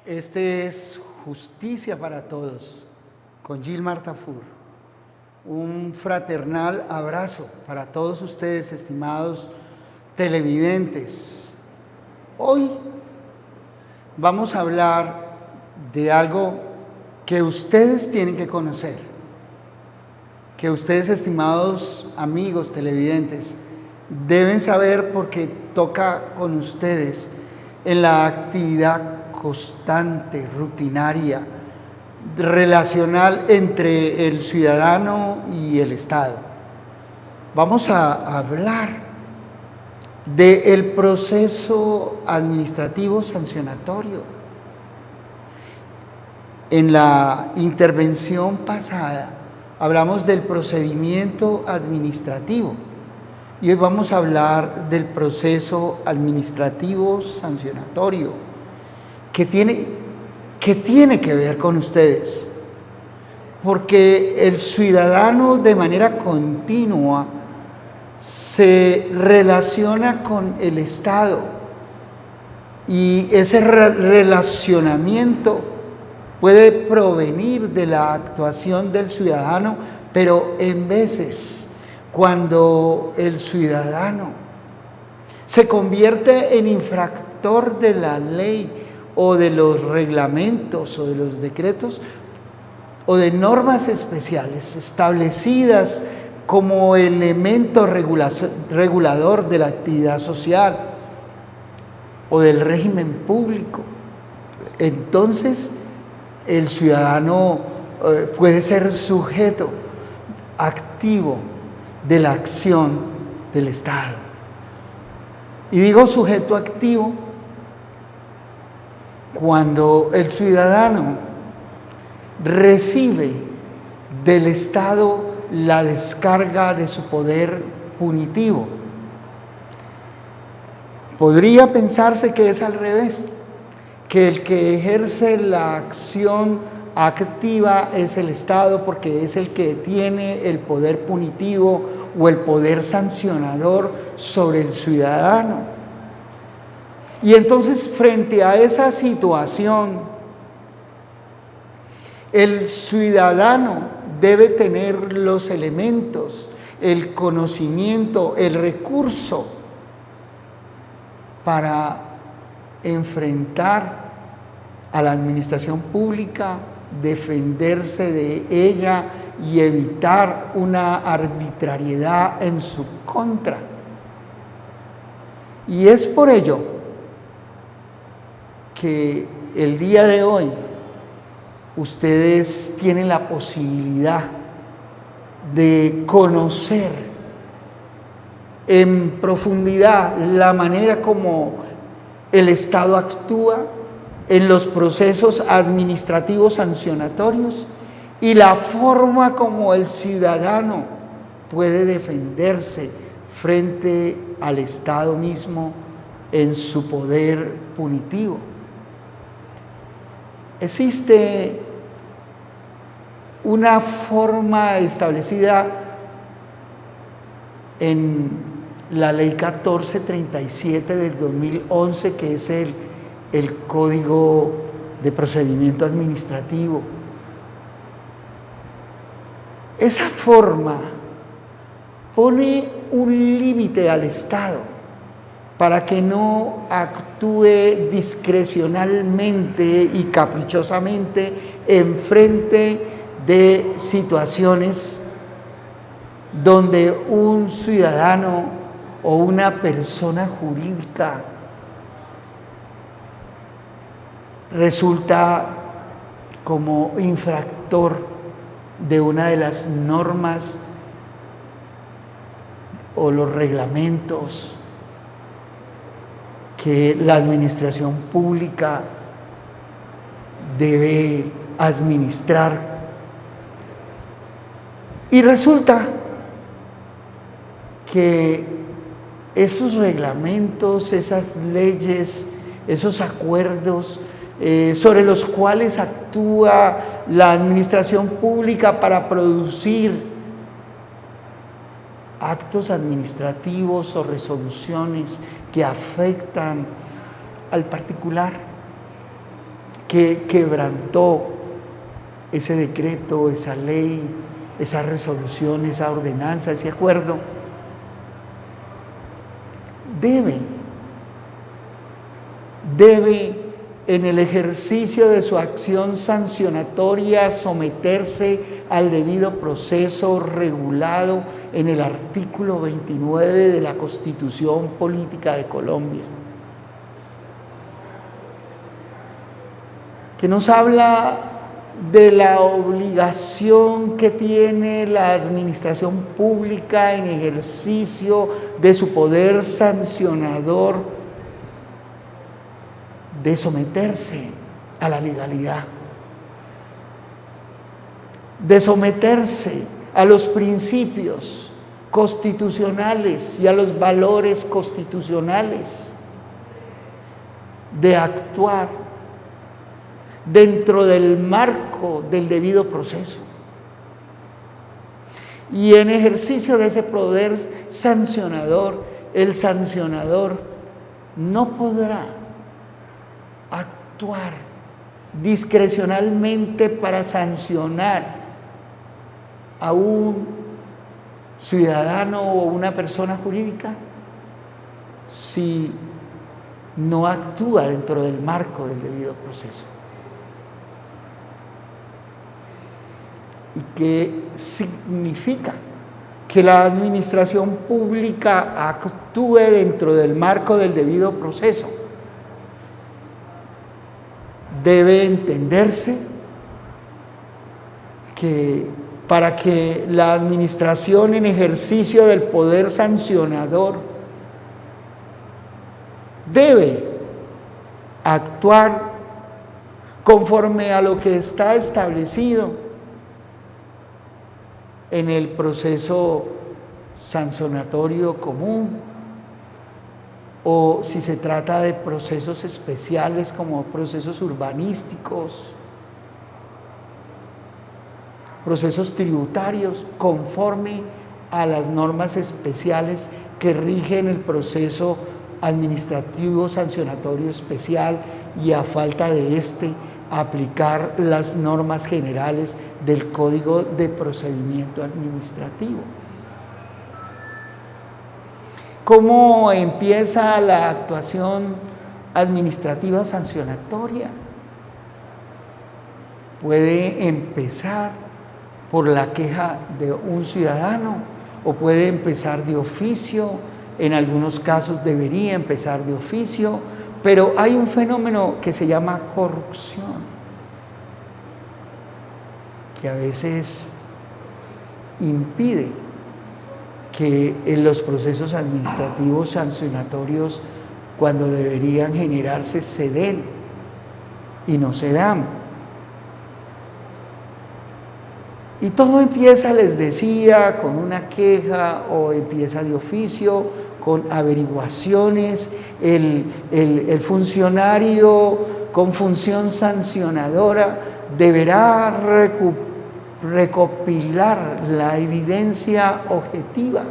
Este es Justicia para Todos, con Gilmar Tafur. Un fraternal abrazo para todos ustedes, estimados televidentes. Hoy vamos a hablar de algo que ustedes tienen que conocer, que ustedes, estimados amigos televidentes, deben saber porque toca con ustedes en la actividad constante, rutinaria, relacional entre el ciudadano y el Estado. Vamos a hablar del proceso administrativo sancionatorio. En la intervención pasada hablamos del procedimiento administrativo y hoy vamos a hablar del proceso administrativo sancionatorio, que tiene que ver con ustedes, porque el ciudadano de manera continua se relaciona con el Estado y ese relacionamiento puede provenir de la actuación del ciudadano, pero en veces cuando el ciudadano se convierte en infractor de la ley o de los reglamentos o de los decretos o de normas especiales establecidas como elemento regulador de la actividad social o del régimen público, entonces el ciudadano puede ser sujeto activo de la acción del Estado. Y digo sujeto activo cuando el ciudadano recibe del Estado la descarga de su poder punitivo. Podría pensarse que es al revés, que el que ejerce la acción activa es el Estado porque es el que tiene el poder punitivo o el poder sancionador sobre el ciudadano. Y entonces, frente a esa situación, el ciudadano debe tener los elementos, el conocimiento, el recurso para enfrentar a la administración pública, defenderse de ella y evitar una arbitrariedad en su contra. Y es por ello que el día de hoy ustedes tienen la posibilidad de conocer en profundidad la manera como el Estado actúa en los procesos administrativos sancionatorios y la forma como el ciudadano puede defenderse frente al Estado mismo en su poder punitivo. Existe una forma establecida en la Ley 1437 del 2011, que es el Código de Procedimiento Administrativo. Esa forma pone un límite al Estado para que no actúe discrecionalmente y caprichosamente en frente de situaciones donde un ciudadano o una persona jurídica resulta como infractor de una de las normas o los reglamentos que la administración pública debe administrar. Y resulta que esos reglamentos, esas leyes, esos acuerdos sobre los cuales actúa la administración pública para producir actos administrativos o resoluciones que afectan al particular, que quebrantó ese decreto, esa ley, esa resolución, esa ordenanza, ese acuerdo, debe en el ejercicio de su acción sancionatoria someterse al debido proceso regulado en el artículo 29 de la Constitución Política de Colombia, que nos habla de la obligación que tiene la administración pública en ejercicio de su poder sancionador de someterse a la legalidad, de someterse a los principios constitucionales y a los valores constitucionales, de actuar dentro del marco del debido proceso. Y en ejercicio de ese poder sancionador, el sancionador no podrá actuar discrecionalmente para sancionar a un ciudadano o una persona jurídica si no actúa dentro del marco del debido proceso. ¿Y qué significa? Que la administración pública actúe dentro del marco del debido proceso. Debe entenderse que para que la administración en ejercicio del poder sancionador debe actuar conforme a lo que está establecido en el proceso sancionatorio común, o si se trata de procesos especiales como procesos urbanísticos, procesos tributarios, conforme a las normas especiales que rigen el proceso administrativo sancionatorio especial, y a falta de aplicar las normas generales del Código de Procedimiento Administrativo. ¿Cómo empieza la actuación administrativa sancionatoria? Puede empezar por la queja de un ciudadano, o puede empezar de oficio. En algunos casos debería empezar de oficio, pero hay un fenómeno que se llama corrupción, que a veces impide que en los procesos administrativos sancionatorios, cuando deberían generarse, se den y no se dan. Y todo empieza, les decía, con una queja, o empieza de oficio, con averiguaciones. El funcionario con función sancionadora deberá recopilar la evidencia objetiva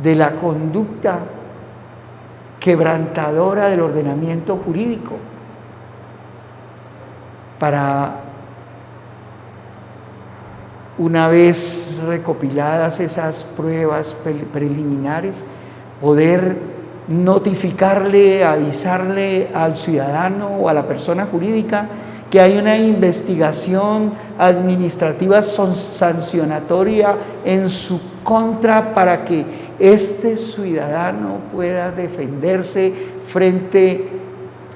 de la conducta quebrantadora del ordenamiento jurídico, para, una vez recopiladas esas pruebas preliminares, poder notificarle, avisarle al ciudadano o a la persona jurídica que hay una investigación administrativa sancionatoria en su contra, para que este ciudadano pueda defenderse frente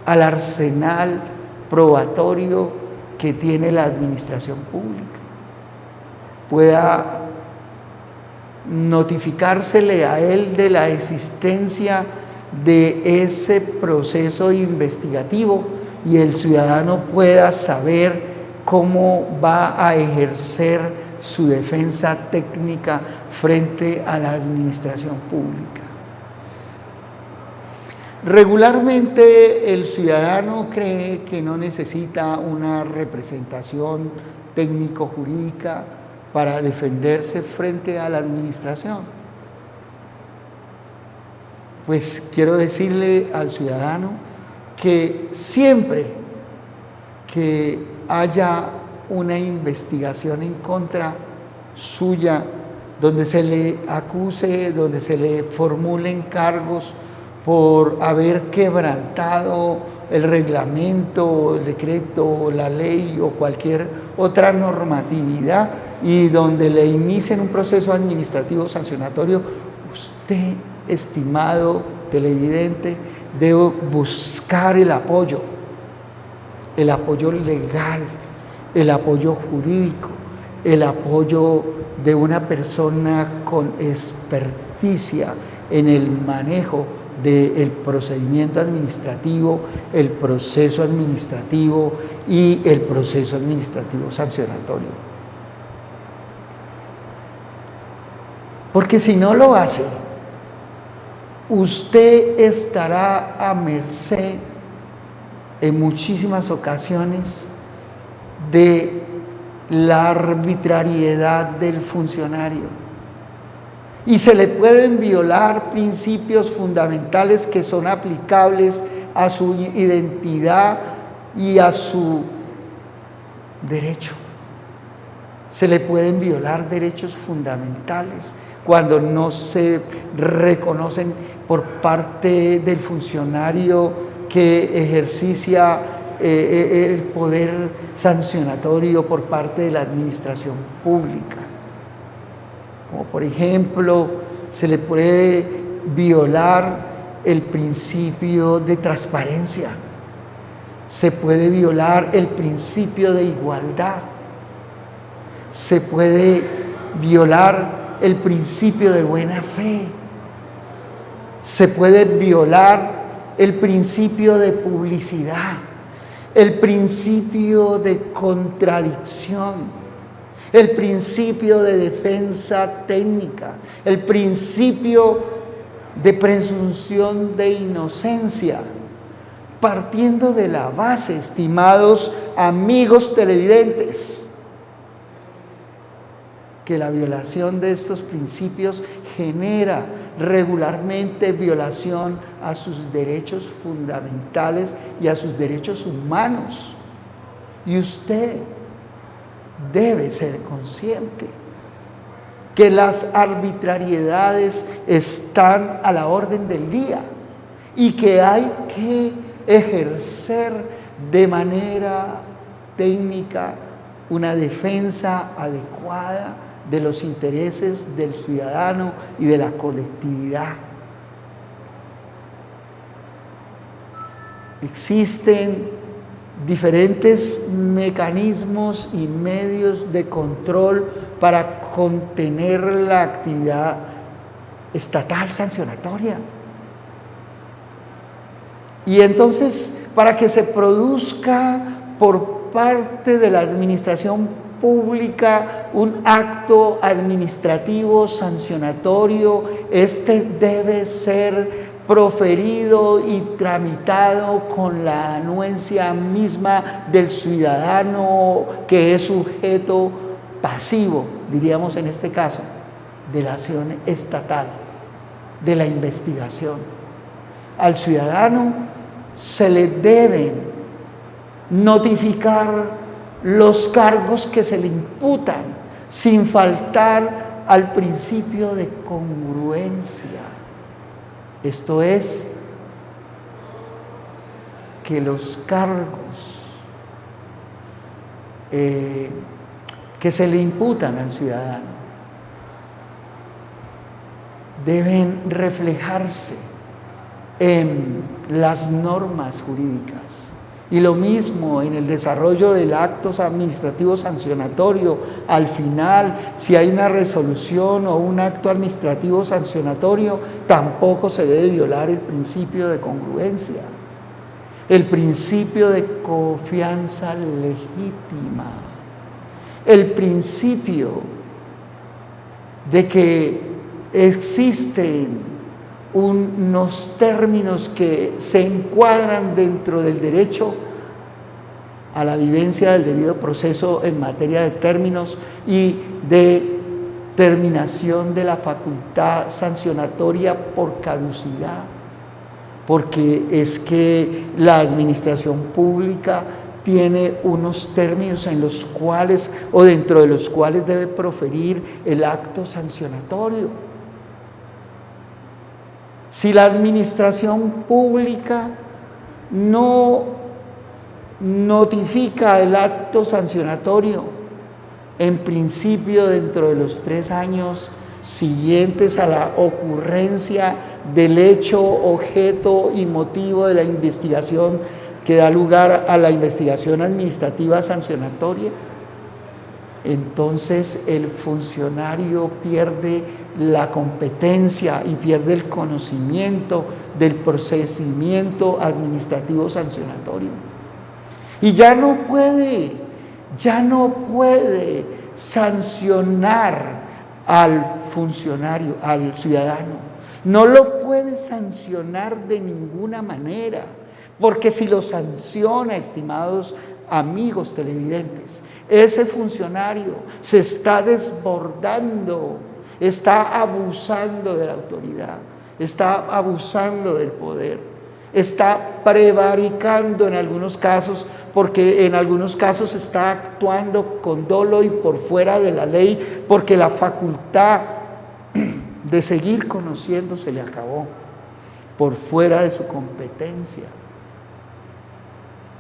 al arsenal probatorio que tiene la administración pública. Pueda notificársele a él de la existencia de ese proceso investigativo, y el ciudadano pueda saber cómo va a ejercer su defensa técnica frente a la administración pública. Regularmente el ciudadano cree que no necesita una representación técnico-jurídica para defenderse frente a la administración. Pues quiero decirle al ciudadano que siempre que haya una investigación en contra suya, donde se le acuse, donde se le formulen cargos por haber quebrantado el reglamento, el decreto, la ley o cualquier otra normatividad, y donde le inicien un proceso administrativo sancionatorio, usted, estimado televidente, debe buscar el apoyo legal, el apoyo jurídico, el apoyo de una persona con experticia en el manejo del procedimiento administrativo, el proceso administrativo y el proceso administrativo sancionatorio. Porque si no lo hace, usted estará a merced en muchísimas ocasiones de la arbitrariedad del funcionario, y se le pueden violar principios fundamentales que son aplicables a su identidad y a su derecho. Se le pueden violar derechos fundamentales cuando no se reconocen por parte del funcionario que ejercicia el poder sancionatorio por parte de la administración pública. Como por ejemplo, se le puede violar el principio de transparencia, se puede violar el principio de igualdad, se puede violar el principio de buena fe, se puede violar el principio de publicidad, el principio de contradicción, el principio de defensa técnica, el principio de presunción de inocencia, partiendo de la base, estimados amigos televidentes, que la violación de estos principios genera regularmente violación a sus derechos fundamentales y a sus derechos humanos. Y usted debe ser consciente que las arbitrariedades están a la orden del día y que hay que ejercer de manera técnica una defensa adecuada de los intereses del ciudadano y de la colectividad. Existen diferentes mecanismos y medios de control para contener la actividad estatal sancionatoria. Y entonces, para que se produzca por parte de la administración pública un acto administrativo sancionatorio, este debe ser proferido y tramitado con la anuencia misma del ciudadano que es sujeto pasivo, diríamos en este caso, de la acción estatal, de la investigación. Al ciudadano se le deben notificar los cargos que se le imputan sin faltar al principio de congruencia. Esto es, que los cargos que se le imputan al ciudadano deben reflejarse en las normas jurídicas. Y lo mismo en el desarrollo del acto administrativo sancionatorio. Al final, si hay una resolución o un acto administrativo sancionatorio, tampoco se debe violar el principio de congruencia, el principio de confianza legítima, el principio de que existen unos términos que se encuadran dentro del derecho a la vivencia del debido proceso en materia de términos y de terminación de la facultad sancionatoria por caducidad. porque es que la administración pública tiene unos términos en los cuales o dentro de los cuales debe proferir el acto sancionatorio. Si la administración pública no notifica el acto sancionatorio, en principio dentro de los 3 años siguientes a la ocurrencia del hecho, objeto y motivo de la investigación que da lugar a la investigación administrativa sancionatoria, entonces el funcionario pierde la competencia y pierde el conocimiento del procedimiento administrativo sancionatorio. Y ya no puede sancionar al funcionario, al ciudadano. No lo puede sancionar de ninguna manera, porque si lo sanciona, estimados amigos televidentes, ese funcionario se está desbordando, está abusando de la autoridad, está abusando del poder, está prevaricando en algunos casos, porque en algunos casos está actuando con dolo y por fuera de la ley, porque la facultad de seguir conociendo se le acabó, por fuera de su competencia.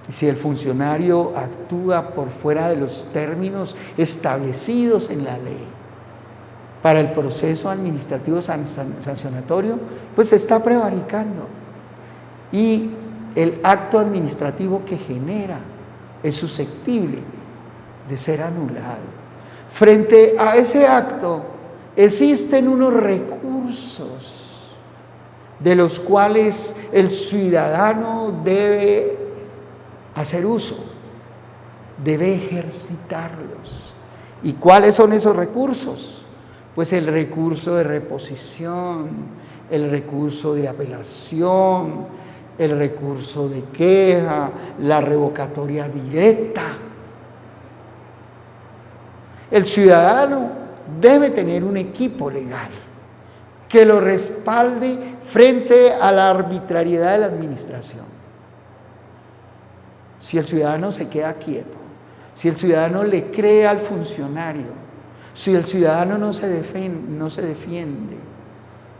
Y si el funcionario actúa por fuera de los términos establecidos en la ley para el proceso administrativo sancionatorio, pues se está prevaricando. Y el acto administrativo que genera es susceptible de ser anulado. Frente a ese acto existen unos recursos de los cuales el ciudadano debe hacer uso, debe ejercitarlos. ¿Y cuáles son esos recursos? Pues el recurso de reposición, el recurso de apelación, el recurso de queja, la revocatoria directa. El ciudadano debe tener un equipo legal que lo respalde frente a la arbitrariedad de la administración. Si el ciudadano se queda quieto, si el ciudadano le cree al funcionario, si el ciudadano no se defiende,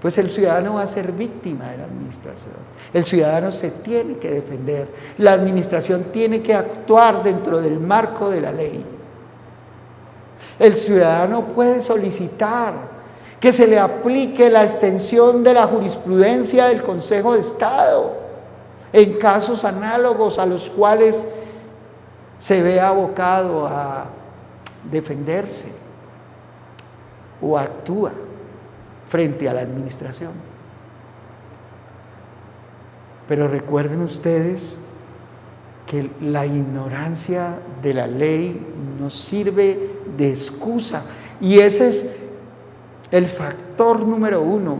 pues el ciudadano va a ser víctima de la administración. El ciudadano se tiene que defender. La administración tiene que actuar dentro del marco de la ley. El ciudadano puede solicitar que se le aplique la extensión de la jurisprudencia del Consejo de Estado en casos análogos a los cuales se ve abocado a defenderse o actúa frente a la administración. Pero recuerden ustedes que la ignorancia de la ley nos sirve de excusa, y ese es el factor número 1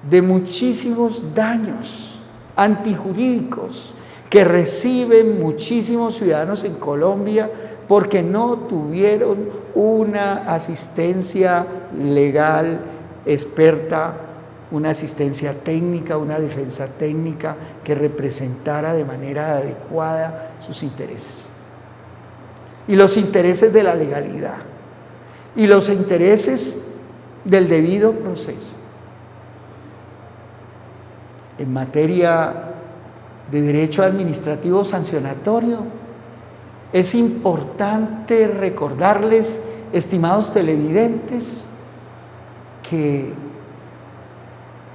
de muchísimos daños antijurídicos que reciben muchísimos ciudadanos en Colombia porque no tuvieron una asistencia legal experta, una asistencia técnica, una defensa técnica que representara de manera adecuada sus intereses. Y los intereses de la legalidad, y los intereses del debido proceso. En materia de derecho administrativo sancionatorio, es importante recordarles, estimados televidentes, que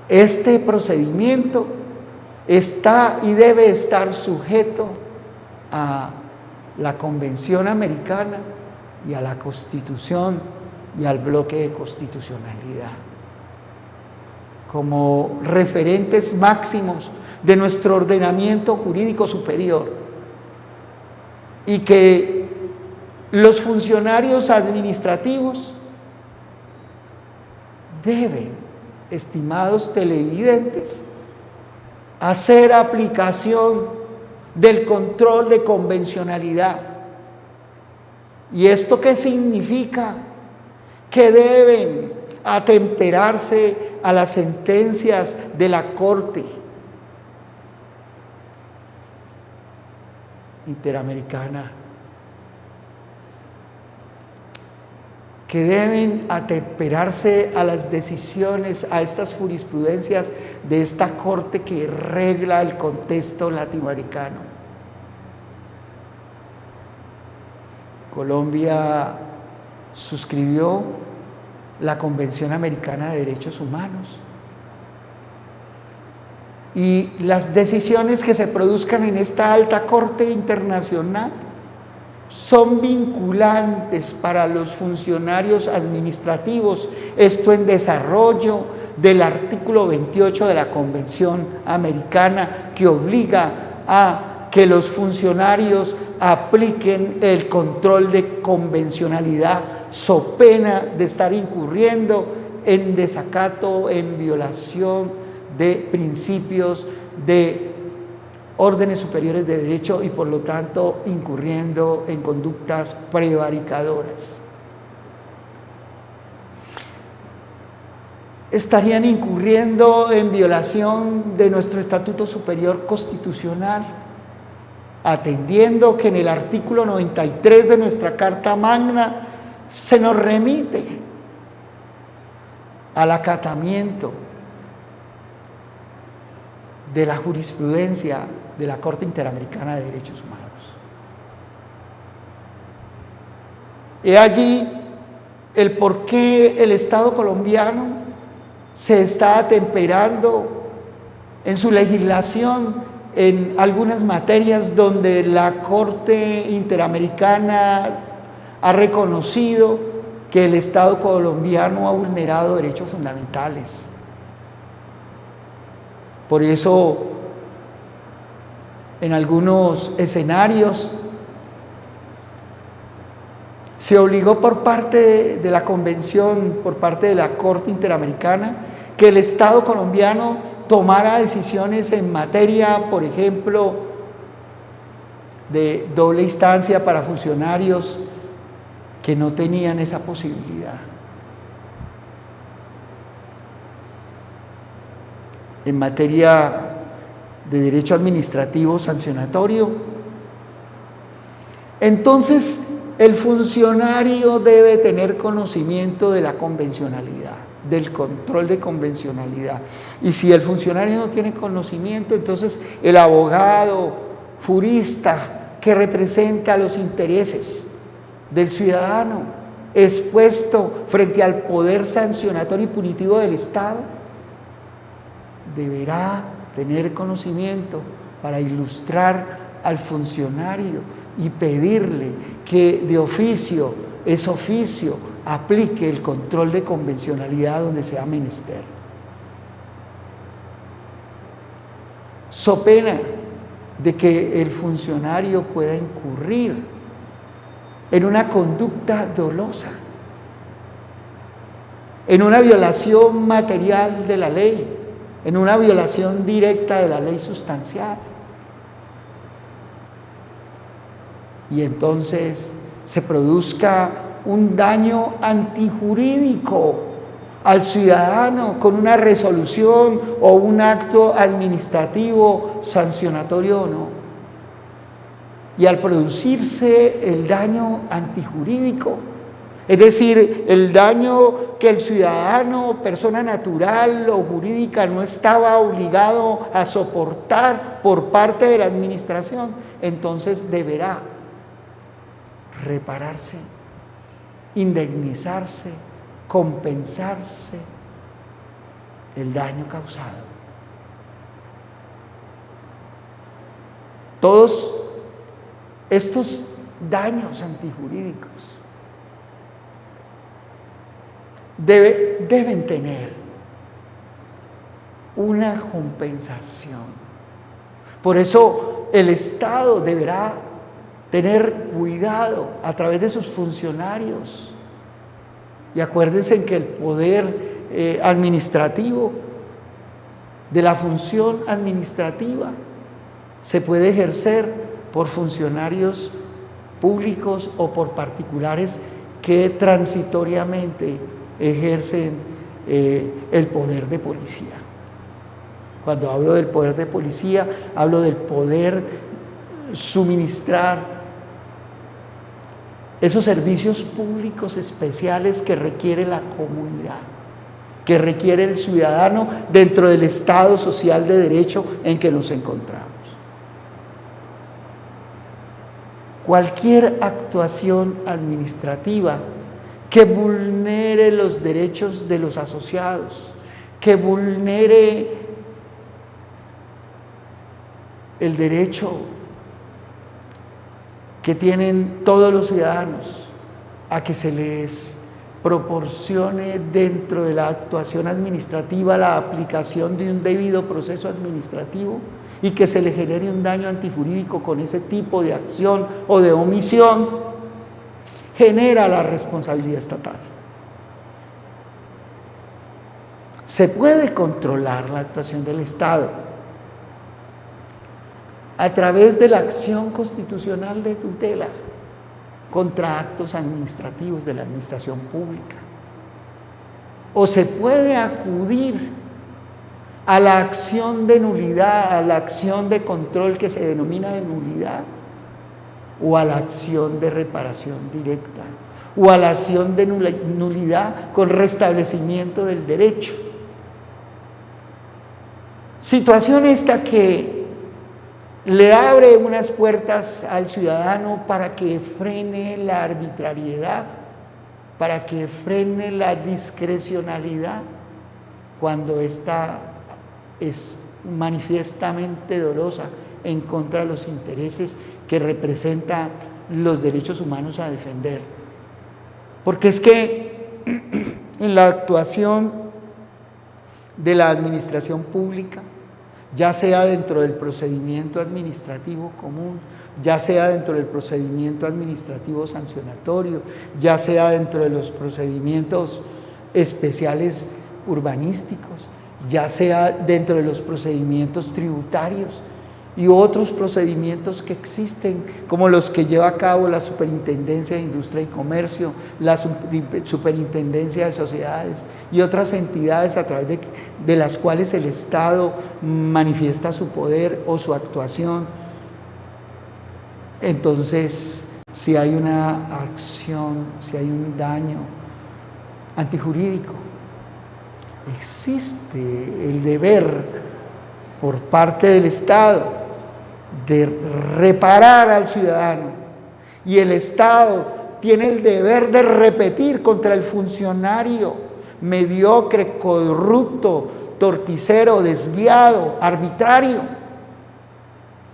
este procedimiento está y debe estar sujeto a la Convención Americana y a la Constitución y al bloque de constitucionalidad como referentes máximos de nuestro ordenamiento jurídico superior, y que los funcionarios administrativos deben, estimados televidentes, hacer aplicación del control de convencionalidad. ¿Y esto qué significa? Que deben atemperarse a las sentencias de la Corte Interamericana, que deben atemperarse a las decisiones, a estas jurisprudencias de esta Corte que regla el contexto latinoamericano. Colombia suscribió la Convención Americana de Derechos Humanos y las decisiones que se produzcan en esta alta Corte internacional son vinculantes para los funcionarios administrativos, esto en desarrollo del artículo 28 de la Convención Americana, que obliga a que los funcionarios apliquen el control de convencionalidad, so pena de estar incurriendo en desacato, en violación de principios de órdenes superiores de derecho y por lo tanto incurriendo en conductas prevaricadoras. Estarían incurriendo en violación de nuestro Estatuto Superior Constitucional, atendiendo que en el artículo 93 de nuestra Carta Magna se nos remite al acatamiento de la jurisprudencia de la Corte Interamericana de Derechos Humanos. He allí el por qué el Estado colombiano se está atemperando en su legislación en algunas materias donde la Corte Interamericana ha reconocido que el Estado colombiano ha vulnerado derechos fundamentales. Por eso, en algunos escenarios, se obligó por parte de la Convención, por parte de la Corte Interamericana, que el Estado colombiano tomara decisiones en materia, por ejemplo, de doble instancia para funcionarios que no tenían esa posibilidad. En materia de derecho administrativo sancionatorio, entonces el funcionario debe tener conocimiento de la convencionalidad, del control de convencionalidad. Y si el funcionario no tiene conocimiento, entonces el abogado, jurista que representa los intereses del ciudadano expuesto frente al poder sancionatorio y punitivo del Estado, deberá tener conocimiento para ilustrar al funcionario y pedirle que de oficio, es oficio, aplique el control de convencionalidad donde sea menester. So pena de que el funcionario pueda incurrir en una conducta dolosa, en una violación material de la ley, en una violación directa de la ley sustancial. Y entonces se produzca un daño antijurídico al ciudadano con una resolución o un acto administrativo sancionatorio o no. Y al producirse el daño antijurídico, es decir, el daño que el ciudadano, persona natural o jurídica, no estaba obligado a soportar por parte de la administración, entonces deberá repararse, indemnizarse, compensarse el daño causado. Todos estos daños antijurídicos deben tener una compensación. Por eso el Estado deberá tener cuidado a través de sus funcionarios. Y acuérdense que el poder administrativo, de la función administrativa, se puede ejercer por funcionarios públicos o por particulares que transitoriamente ejercen el poder de policía. Cuando hablo del poder de policía, hablo del poder suministrar esos servicios públicos especiales que requiere la comunidad, que requiere el ciudadano dentro del Estado social de derecho en que nos encontramos. Cualquier actuación administrativa que vulnere los derechos de los asociados, que vulnere el derecho que tienen todos los ciudadanos a que se les proporcione dentro de la actuación administrativa la aplicación de un debido proceso administrativo y que se le genere un daño antijurídico con ese tipo de acción o de omisión, genera la responsabilidad estatal. Se puede controlar la actuación del Estado a través de la acción constitucional de tutela contra actos administrativos de la administración pública. O se puede acudir a la acción de nulidad, a la acción de control que se denomina de nulidad, o a la acción de reparación directa, o a la acción de nulidad con restablecimiento del derecho. Situación esta que le abre unas puertas al ciudadano para que frene la arbitrariedad, para que frene la discrecionalidad cuando ésta es manifiestamente dolosa en contra de los intereses que representan los derechos humanos a defender. Porque es que en la actuación de la administración pública, ya sea dentro del procedimiento administrativo común, ya sea dentro del procedimiento administrativo sancionatorio, ya sea dentro de los procedimientos especiales urbanísticos, ya sea dentro de los procedimientos tributarios y otros procedimientos que existen, como los que lleva a cabo la Superintendencia de Industria y Comercio, la Superintendencia de Sociedades y otras entidades a través de las cuales el Estado manifiesta su poder o su actuación. Entonces, si hay una acción, si hay un daño antijurídico, existe el deber por parte del Estado de reparar al ciudadano, y el Estado tiene el deber de repetir contra el funcionario mediocre, corrupto, torticero, desviado, arbitrario,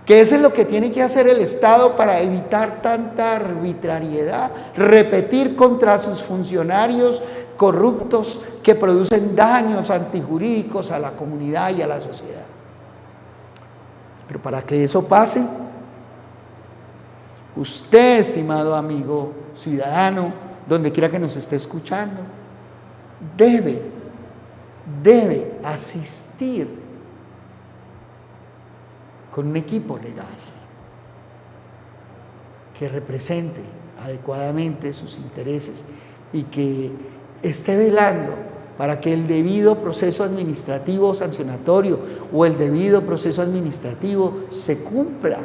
que eso es lo que tiene que hacer el Estado para evitar tanta arbitrariedad, repetir contra sus funcionarios corruptos que producen daños antijurídicos a la comunidad y a la sociedad. Pero para que eso pase, usted, estimado amigo ciudadano, donde quiera que nos esté escuchando, debe asistir con un equipo legal que represente adecuadamente sus intereses y que esté velando para que el debido proceso administrativo sancionatorio o el debido proceso administrativo se cumpla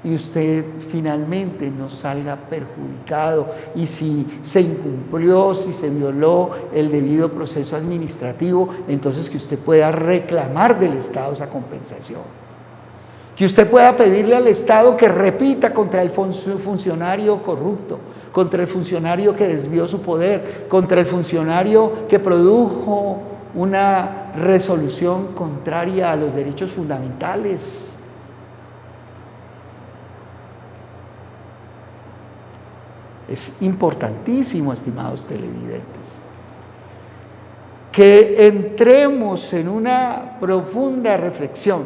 y usted finalmente no salga perjudicado, y si se incumplió, si se violó el debido proceso administrativo, entonces que usted pueda reclamar del Estado esa compensación, que usted pueda pedirle al Estado que repita contra el funcionario corrupto, contra el funcionario que desvió su poder, contra el funcionario que produjo una resolución contraria a los derechos fundamentales. Es importantísimo, estimados televidentes, que entremos en una profunda reflexión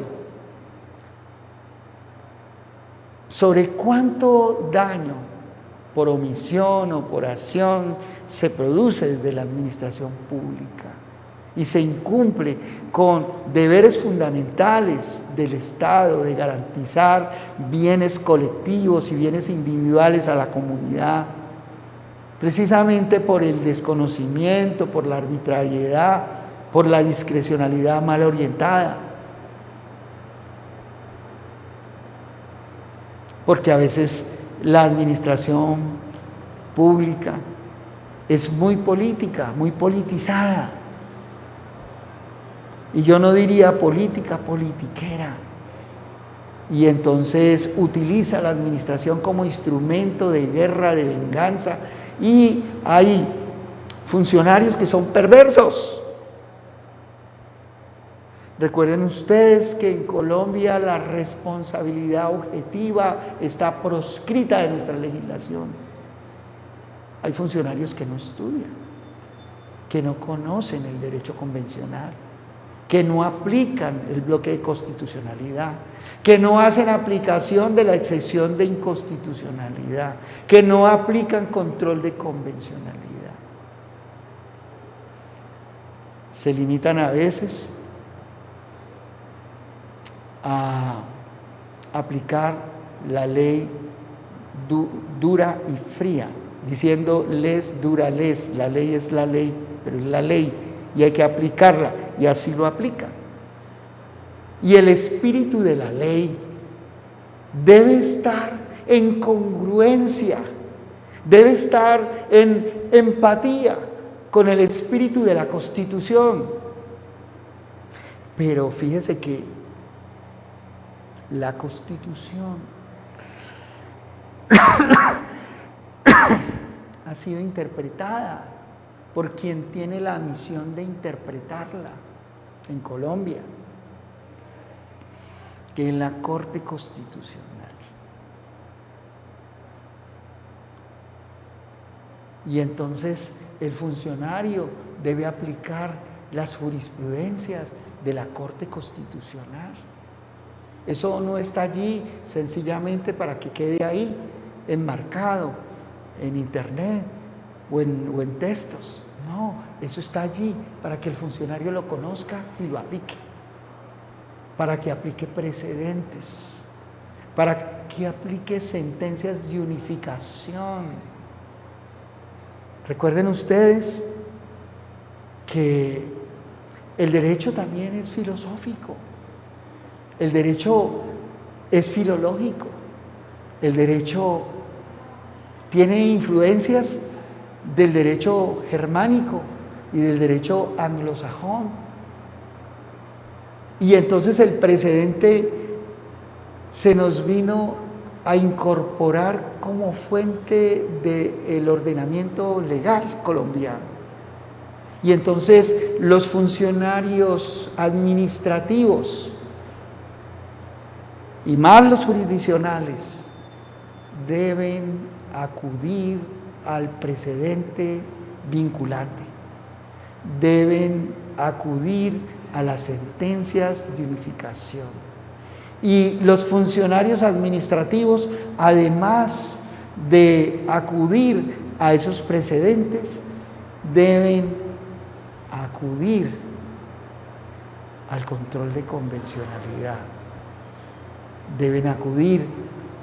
sobre cuánto daño por omisión o por acción se produce desde la administración pública y se incumple con deberes fundamentales del Estado de garantizar bienes colectivos y bienes individuales a la comunidad, precisamente por el desconocimiento, por la arbitrariedad, por la discrecionalidad mal orientada. porque a veces la administración pública es muy política, muy politizada. Y yo no diría política, politiquera. Y entonces utiliza la administración como instrumento de guerra, de venganza. Y hay funcionarios que son perversos. Recuerden ustedes que en Colombia la responsabilidad objetiva está proscrita de nuestra legislación. Hay funcionarios que no estudian, que no conocen el derecho convencional, que no aplican el bloque de constitucionalidad, que no hacen aplicación de la excepción de inconstitucionalidad, que no aplican control de convencionalidad. Se limitan a veces a aplicar la ley dura y fría, diciendo les dura les, la ley es la ley, pero es la ley y hay que aplicarla, y así lo aplican. Y el espíritu de la ley debe estar en congruencia, debe estar en empatía con el espíritu de la Constitución. Pero fíjese que la Constitución ha sido interpretada por quien tiene la misión de interpretarla en Colombia, que es la Corte Constitucional. Y entonces el funcionario debe aplicar las jurisprudencias de la Corte Constitucional. Eso no está allí sencillamente para que quede ahí enmarcado en internet o en textos. No, eso está allí para que el funcionario lo conozca y lo aplique, para que aplique precedentes, para que aplique sentencias de unificación. Recuerden ustedes que el derecho también es filosófico, el derecho es filológico, el derecho tiene influencias del derecho germánico y del derecho anglosajón. Y entonces el precedente se nos vino a incorporar como fuente del ordenamiento legal colombiano. Y entonces los funcionarios administrativos y más los jurisdiccionales deben acudir al precedente vinculante, deben acudir a las sentencias de unificación. Y los funcionarios administrativos, además de acudir a esos precedentes, deben acudir al control de convencionalidad, deben acudir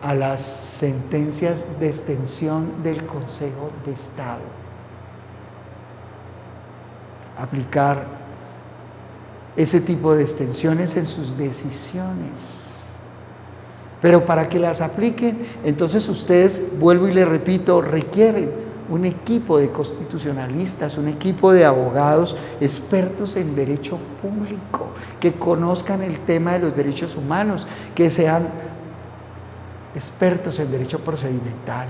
a las sentencias de extensión del Consejo de Estado, aplicar ese tipo de extensiones en sus decisiones. Pero para que las apliquen, entonces ustedes, vuelvo y les repito, requieren un equipo de constitucionalistas, un equipo de abogados expertos en derecho público, que conozcan el tema de los derechos humanos, que sean expertos en derecho procedimental,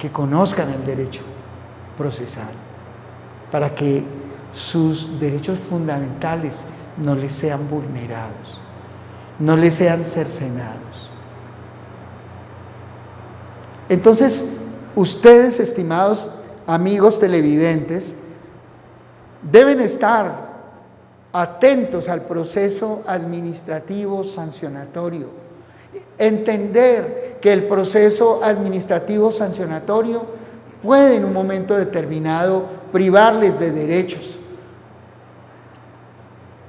que conozcan el derecho procesal, para que sus derechos fundamentales no les sean vulnerados, no les sean cercenados. Entonces, ustedes, estimados amigos televidentes, deben estar atentos al proceso administrativo sancionatorio, entender que el proceso administrativo sancionatorio puede en un momento determinado privarles de derechos,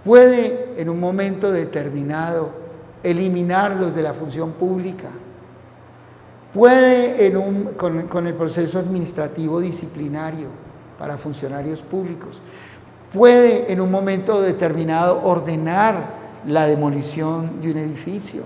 puede en un momento determinado eliminarlos de la función pública, puede con el proceso administrativo disciplinario para funcionarios públicos, puede en un momento determinado ordenar la demolición de un edificio.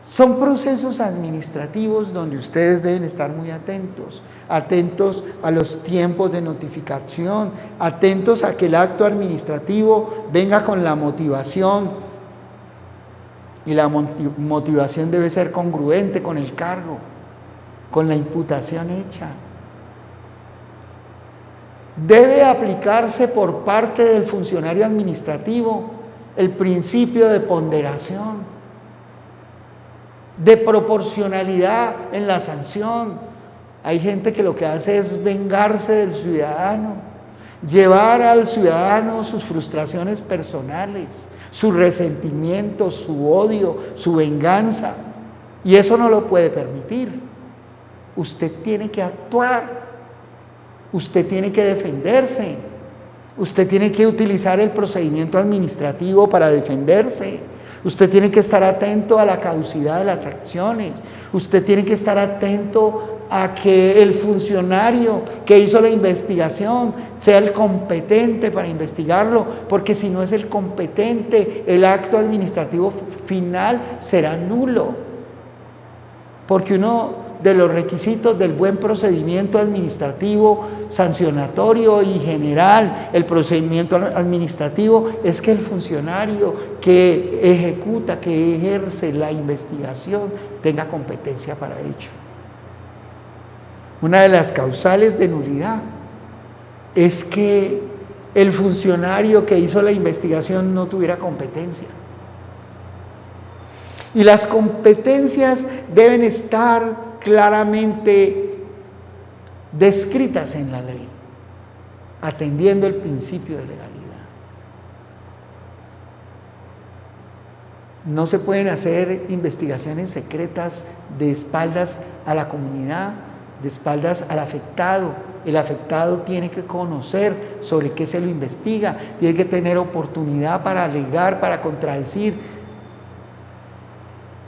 Son procesos administrativos donde ustedes deben estar muy atentos, atentos a los tiempos de notificación, atentos a que el acto administrativo venga con la motivación, y la motivación debe ser congruente con el cargo, con la imputación hecha. Debe aplicarse por parte del funcionario administrativo el principio de ponderación, de proporcionalidad en la sanción. Hay gente que lo que hace es vengarse del ciudadano, llevar al ciudadano sus frustraciones personales, su resentimiento, su odio, su venganza, y eso no lo puede permitir. Usted tiene que actuar, usted tiene que defenderse, usted tiene que utilizar el procedimiento administrativo para defenderse, usted tiene que estar atento a la caducidad de las acciones, usted tiene que estar atento a que el funcionario que hizo la investigación sea el competente para investigarlo, porque si no es el competente, el acto administrativo final será nulo, porque uno de los requisitos del buen procedimiento administrativo, sancionatorio y general, el procedimiento administrativo, es que el funcionario que ejecuta, que ejerce la investigación, tenga competencia para ello. Una de las causales de nulidad es que el funcionario que hizo la investigación no tuviera competencia. Y las competencias deben estar claramente descritas en la ley, atendiendo el principio de legalidad. No se pueden hacer investigaciones secretas de espaldas a la comunidad, de espaldas al afectado. El afectado tiene que conocer sobre qué se lo investiga, tiene que tener oportunidad para alegar, para contradecir,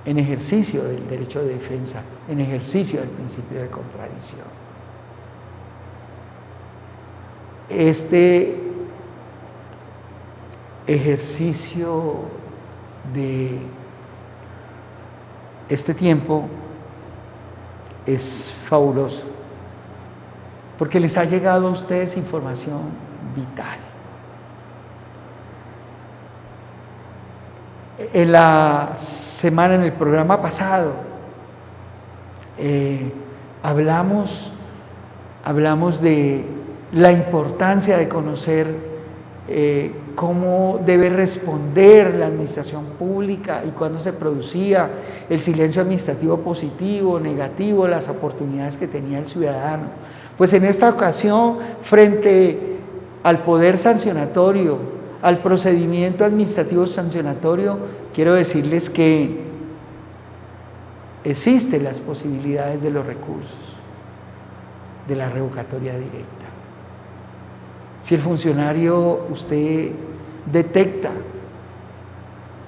en ejercicio del derecho de defensa, en ejercicio del principio de contradicción. Este ejercicio de este tiempo es fabuloso, porque les ha llegado a ustedes información vital. En la semana, en el programa pasado, hablamos de la importancia de conocer cómo debe responder la administración pública y cuándo se producía el silencio administrativo positivo, negativo, las oportunidades que tenía el ciudadano. Pues en esta ocasión, frente al poder sancionatorio, al procedimiento administrativo sancionatorio, quiero decirles que existen las posibilidades de los recursos, de la revocatoria directa. Si el funcionario, usted detecta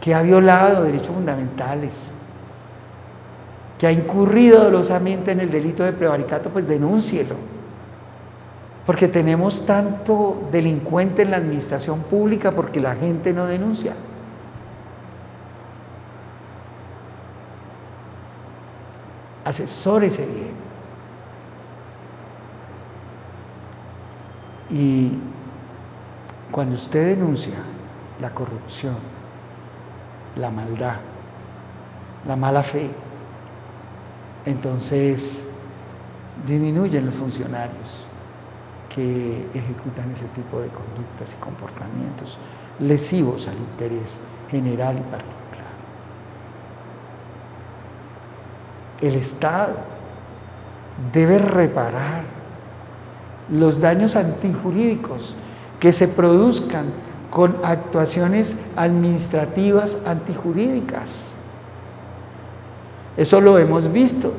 que ha violado derechos fundamentales, que ha incurrido dolosamente en el delito de prevaricato, pues denúncielo. Porque tenemos tanto delincuente en la administración pública porque la gente no denuncia. Asesórese bien. Y cuando usted denuncia la corrupción, la maldad, la mala fe, entonces disminuyen los funcionarios que ejecutan ese tipo de conductas y comportamientos lesivos al interés general y particular. El Estado debe reparar los daños antijurídicos que se produzcan con actuaciones administrativas antijurídicas. Eso lo hemos visto,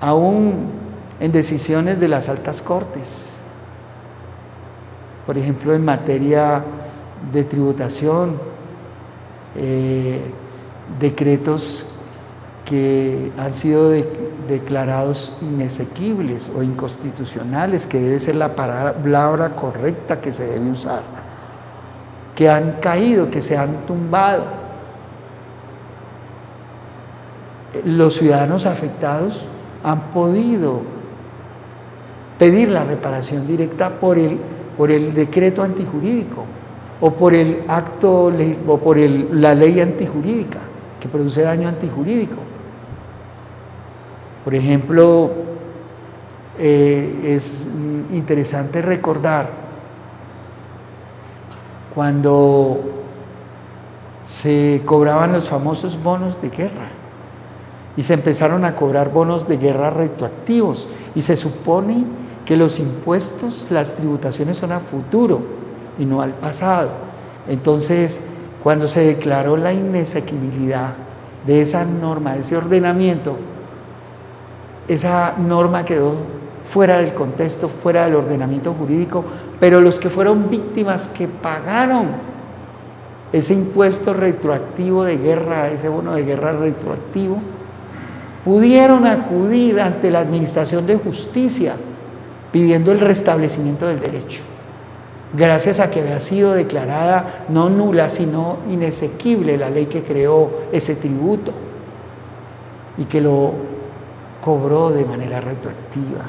aún en decisiones de las altas cortes, por ejemplo en materia de tributación, decretos que han sido declarados inexequibles o inconstitucionales, que debe ser la palabra correcta que se debe usar, que han caído, que se han tumbado. los ciudadanos afectados han podido pedir la reparación directa por el decreto antijurídico o por el acto o por la ley antijurídica que produce daño antijurídico. Por ejemplo, es interesante recordar cuando se cobraban los famosos bonos de guerra y se empezaron a cobrar bonos de guerra retroactivos y se supone que los impuestos, las tributaciones son a futuro y no al pasado. Entonces, cuando se declaró la inexequibilidad de esa norma, de ese ordenamiento, esa norma quedó fuera del contexto, fuera del ordenamiento jurídico, pero los que fueron víctimas que pagaron ese impuesto retroactivo de guerra, ese bono de guerra retroactivo, pudieron acudir ante la Administración de Justicia pidiendo el restablecimiento del derecho, gracias a que había sido declarada no nula, sino inexequible la ley que creó ese tributo y que lo cobró de manera retroactiva.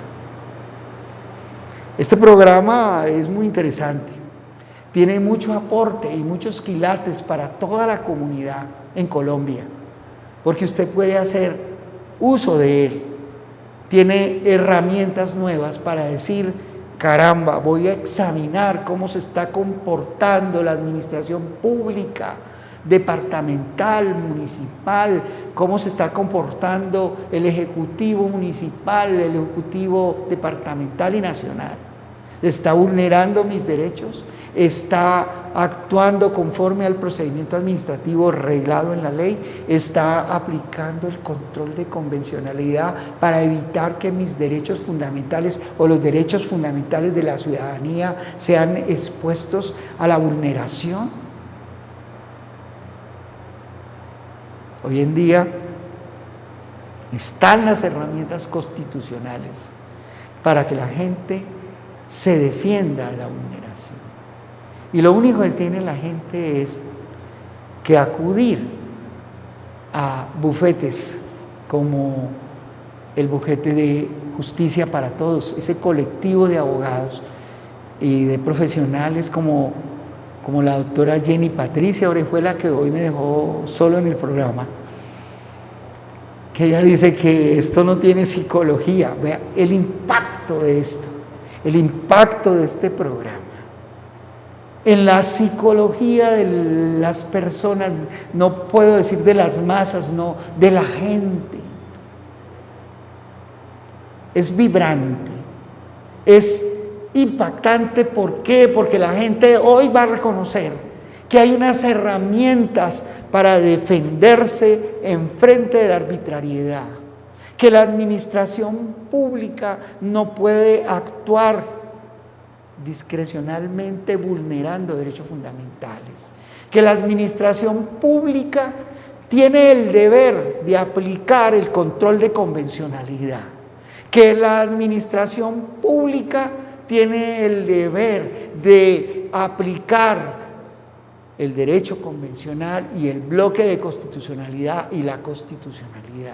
Este programa es muy interesante, tiene mucho aporte y muchos quilates para toda la comunidad en Colombia, porque usted puede hacer uso de él. Tiene herramientas nuevas para decir, caramba, voy a examinar cómo se está comportando la administración pública, departamental, municipal, cómo se está comportando el ejecutivo municipal, el ejecutivo departamental y nacional. ¿Está vulnerando mis derechos? ¿Está actuando conforme al procedimiento administrativo reglado en la ley? ¿Está aplicando el control de convencionalidad para evitar que mis derechos fundamentales o los derechos fundamentales de la ciudadanía sean expuestos a la vulneración? Hoy en día están las herramientas constitucionales para que la gente se defienda de la vulneración. Y lo único que tiene la gente es que acudir a bufetes como el bufete de Justicia para Todos, ese colectivo de abogados y de profesionales como la doctora Jenny Patricia Orejuela, que hoy me dejó solo en el programa, que ella dice que esto no tiene psicología. Vea el impacto de esto, el impacto de este programa en la psicología de las personas, no puedo decir de las masas, no, de la gente. Es vibrante, es impactante. ¿Por qué? Porque la gente hoy va a reconocer que hay unas herramientas para defenderse en frente de la arbitrariedad, que la administración pública no puede actuar discrecionalmente vulnerando derechos fundamentales, que la administración pública tiene el deber de aplicar el control de convencionalidad, que la administración pública tiene el deber de aplicar el derecho convencional y el bloque de constitucionalidad y la constitucionalidad,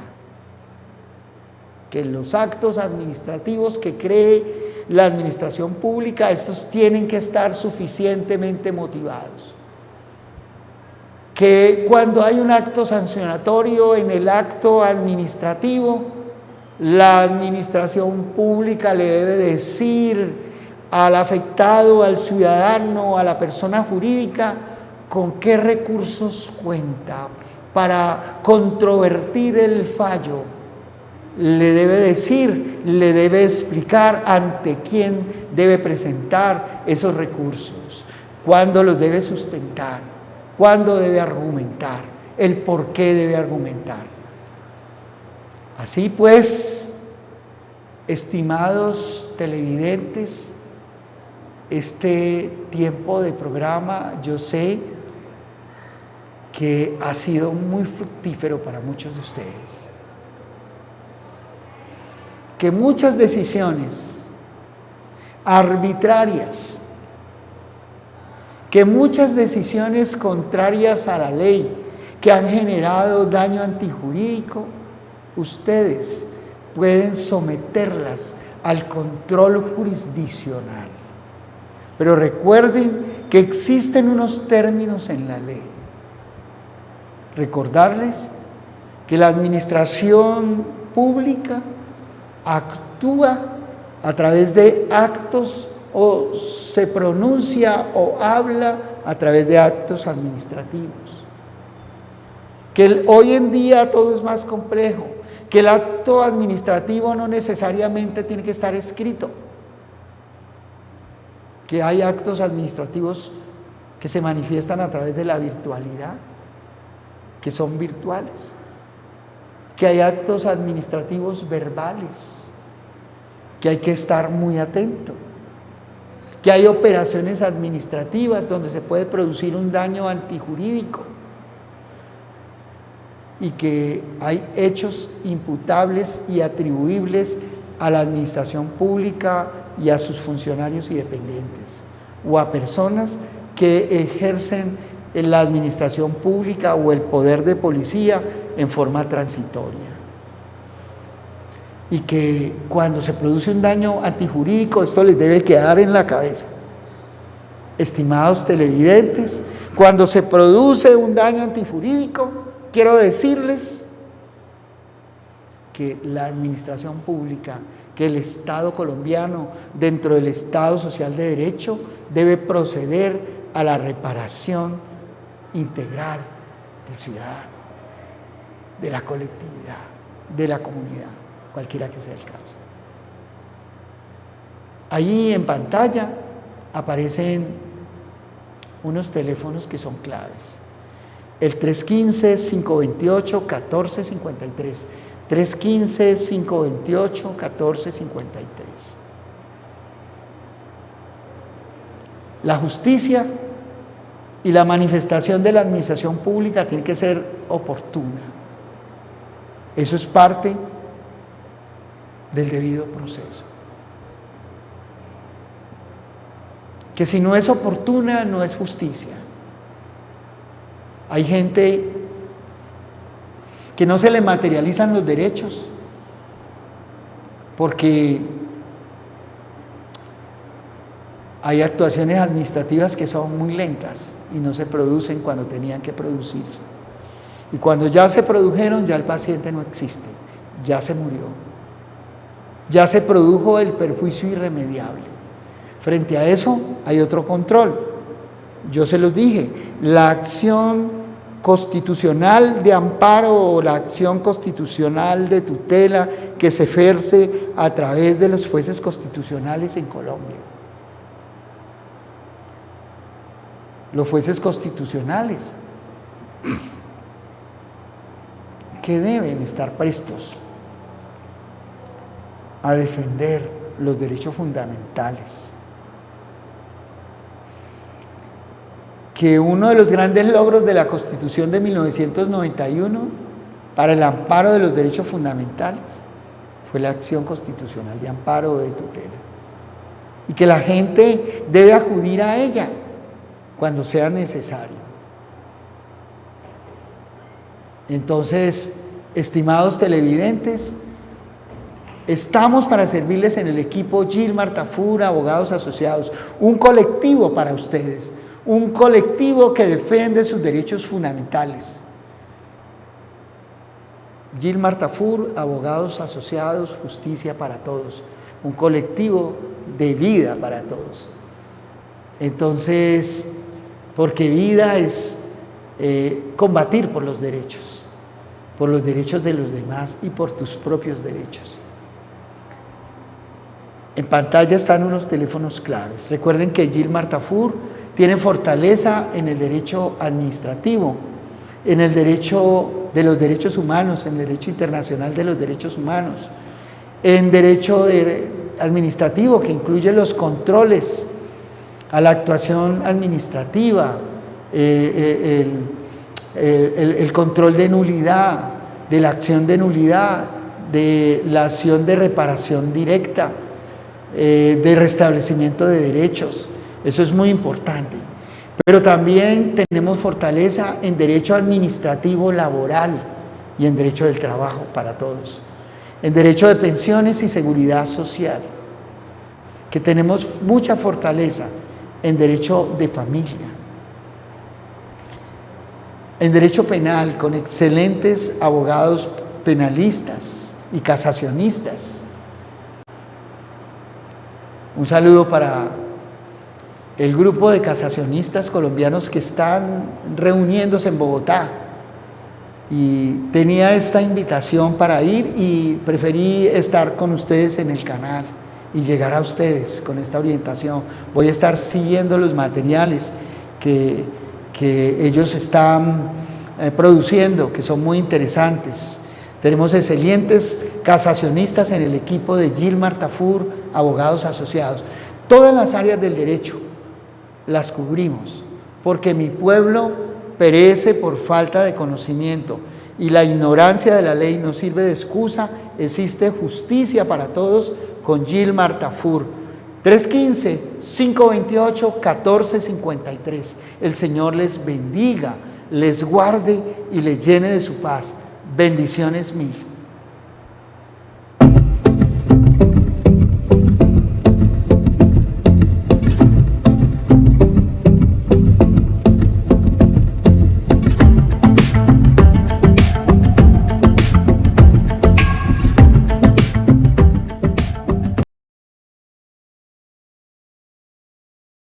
que los actos administrativos que cree la administración pública, estos tienen que estar suficientemente motivados, que cuando hay un acto sancionatorio en el acto administrativo, la administración pública le debe decir al afectado, al ciudadano, a la persona jurídica, con qué recursos cuenta para controvertir el fallo. Le debe decir, le debe explicar ante quién debe presentar esos recursos, cuándo los debe sustentar, cuándo debe argumentar, el por qué debe argumentar. Así pues, estimados televidentes, este tiempo de programa yo sé que ha sido muy fructífero para muchos de ustedes, que muchas decisiones arbitrarias, que muchas decisiones contrarias a la ley que han generado daño antijurídico ustedes pueden someterlas al control jurisdiccional. Pero recuerden que existen unos términos en la ley. Recordarles que la administración pública actúa a través de actos o se pronuncia o habla a través de actos administrativos. Que hoy en día todo es más complejo, que el acto administrativo no necesariamente tiene que estar escrito, que hay actos administrativos que se manifiestan a través de la virtualidad, que son virtuales, que hay actos administrativos verbales, que hay que estar muy atento, que hay operaciones administrativas donde se puede producir un daño antijurídico y que hay hechos imputables y atribuibles a la administración pública y a sus funcionarios y dependientes, o a personas que ejercen en la administración pública o el poder de policía en forma transitoria. Y que cuando se produce un daño antijurídico, esto les debe quedar en la cabeza. Estimados televidentes, cuando se produce un daño antijurídico, quiero decirles que la administración pública, que el Estado colombiano, dentro del Estado social de derecho, debe proceder a la reparación integral del ciudadano, de la colectividad, de la comunidad, cualquiera que sea el caso. Ahí en pantalla aparecen unos teléfonos que son claves. El 315-528-1453. 315-528-1453. La justicia y la manifestación de la administración pública tiene que ser oportuna. Eso es parte del debido proceso. Que si no es oportuna, no es justicia. Hay gente que no se le materializan los derechos porque hay actuaciones administrativas que son muy lentas y no se producen cuando tenían que producirse. Y cuando ya se produjeron, ya el paciente no existe, ya se murió. Ya se produjo el perjuicio irremediable. Frente a eso hay otro control. Yo se los dije, la acción constitucional de amparo o la acción constitucional de tutela que se ejerce a través de los jueces constitucionales en Colombia. Los jueces constitucionales que deben estar prestos a defender los derechos fundamentales. Que uno de los grandes logros de la Constitución de 1991 para el amparo de los derechos fundamentales fue la acción constitucional de amparo o de tutela. Y que la gente debe acudir a ella cuando sea necesario. Entonces, estimados televidentes, estamos para servirles en el equipo Gilmar Tafur, Abogados Asociados, un colectivo para ustedes, un colectivo que defiende sus derechos fundamentales. Gilmar Tafur, Abogados Asociados, Justicia para Todos, un colectivo de vida para todos. Entonces, porque vida es combatir por los derechos de los demás y por tus propios derechos. En pantalla están unos teléfonos claves. Recuerden que Gilmar Tafur tiene fortaleza en el derecho administrativo, en el derecho de los derechos humanos, en el derecho internacional de los derechos humanos, en derecho administrativo, que incluye los controles a la actuación administrativa, el control de nulidad, de la acción de nulidad, de la acción de reparación directa, de restablecimiento de derechos. Eso es muy importante. Pero también tenemos fortaleza en derecho administrativo laboral, y en derecho del trabajo para todos, en derecho de pensiones y seguridad social, que tenemos mucha fortaleza en derecho de familia, en derecho penal con excelentes abogados penalistas y casacionistas. Un saludo para el grupo de casacionistas colombianos que están reuniéndose en Bogotá. Y tenía esta invitación para ir y preferí estar con ustedes en el canal y llegar a ustedes con esta orientación. Voy a estar siguiendo los materiales que ellos están produciendo, que son muy interesantes. Tenemos excelentes casacionistas en el equipo de Gilmar Tafur, abogados asociados. Todas las áreas del derecho las cubrimos, porque mi pueblo perece por falta de conocimiento y la ignorancia de la ley no sirve de excusa. Existe justicia para todos con Gilmar Tafur. 315-528-1453. El Señor les bendiga, les guarde y les llene de su paz. Bendiciones mil.